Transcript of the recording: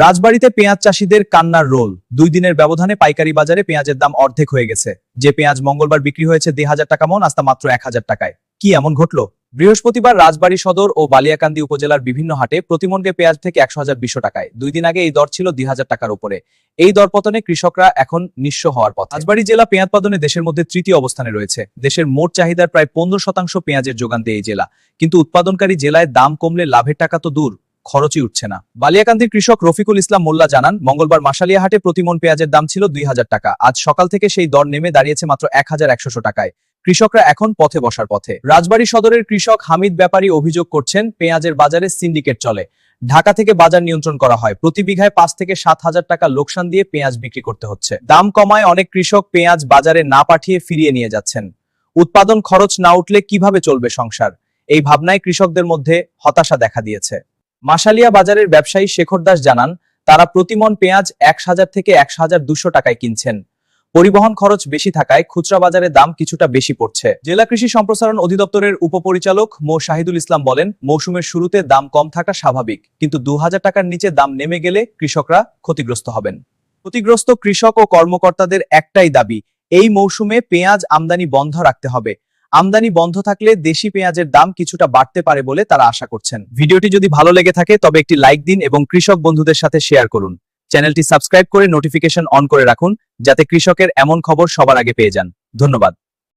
রাজবাড়ীতে পেঁয়াজ চাষীদের কান্নার রোল। 2 দিনের ব্যবধানে পাইকারি বাজারে পেঁয়াজের দাম অর্ধেক হয়ে গেছে। যে পেঁয়াজ মঙ্গলবার বিক্রি হয়েছে 2,000 টাকা মন, আজ তা মাত্র 1,000 টাকায়। কি এমন ঘটলো? বৃহস্পতিবার রাজবাড়ী সদর ও বালিয়াকান্দি উপজেলার বিভিন্ন হাটে প্রতিমনকে পেঁয়াজ থেকে 100,200 টাকায়। 2 দিন আগে এই দর ছিল 2,000 টাকার উপরে। এই দরপতনে কৃষকরা এখন নিঃস্ব হওয়ার পথে। রাজবাড়ী জেলা পেঁয়াজ উৎপাদনে দেশের মধ্যে তৃতীয় অবস্থানে রয়েছে। দেশের মোট চাহিদার প্রায় 15% পেঁয়াজের যোগান দেয় এই জেলা। কিন্তু উৎপাদনকারী জেলায় দাম কমলে লাভের টাকা তো দূর, খরচই উঠছে না। বালিয়াকান্দির কৃষক রফিকুল ইসলাম মোল্লা জানান, মঙ্গলবার মাসালিয়া হাটে প্রতিমন পেঁয়াজের দাম ছিল 2,000 টাকা। আজ সকাল থেকে সেই দর নেমে দাঁড়িয়েছে মাত্র 1,100 টাকায়। কৃষকরা এখন পথে বসার পথে। রাজবাড়ী সদরের কৃষক হামিদ ব্যাপারী অভিযোগ করছেন, পেঁয়াজের বাজারে সিন্ডিকেট চলে। ঢাকা থেকে বাজার নিয়ন্ত্রণ করা হয়। প্রতি বিঘায় 5 থেকে 7,000 টাকা লোকসান দিয়ে পেঁয়াজ বিক্রি করতে হচ্ছে। দাম কমায় অনেক কৃষক পেঁয়াজ বাজারে না পাঠিয়ে ফিরিয়ে নিয়ে যাচ্ছেন। উৎপাদন খরচ না উঠলে কিভাবে চলবে সংসার? এই ভাবনায় কৃষকদের মধ্যে হতাশা দেখা দিয়েছে। মাসালিয়া বাজারের ব্যবসায়ী শেখর দাস জানান, তারা প্রতিমন পেঁয়াজ 1,000 থেকে 1,200 টাকায় কিনছেন। পরিবহন খরচ বেশি থাকায় খুচরা বাজারে দাম কিছুটা বেশি পড়ছে। জেলা কৃষি সম্প্রসারণ অধিদপ্তরের উপপরিচালক মো শাহিদুল ইসলাম বলেন, মৌসুমের শুরুতে দাম কম থাকা স্বাভাবিক, কিন্তু 2,000 টাকার নিচে দাম নেমে গেলে কৃষকরা ক্ষতিগ্রস্ত হবেন। ক্ষতিগ্রস্ত কৃষক ও কর্মকর্তাদের একটাই দাবি, এই মৌসুমে পেঁয়াজ আমদানি বন্ধ রাখতে হবে। আমদানি বন্ধ থাকলে দেশি পেঁয়াজের দাম কিছুটা বাড়তে পারে বলে তারা আশা করছেন। ভিডিওটি যদি ভালো লেগে থাকে তবে একটি লাইক দিন এবং কৃষক বন্ধুদের সাথে শেয়ার করুন। চ্যানেলটি সাবস্ক্রাইব করে নোটিফিকেশন অন করে রাখুন, যাতে কৃষকের এমন খবর সবার আগে পেয়ে যান। ধন্যবাদ।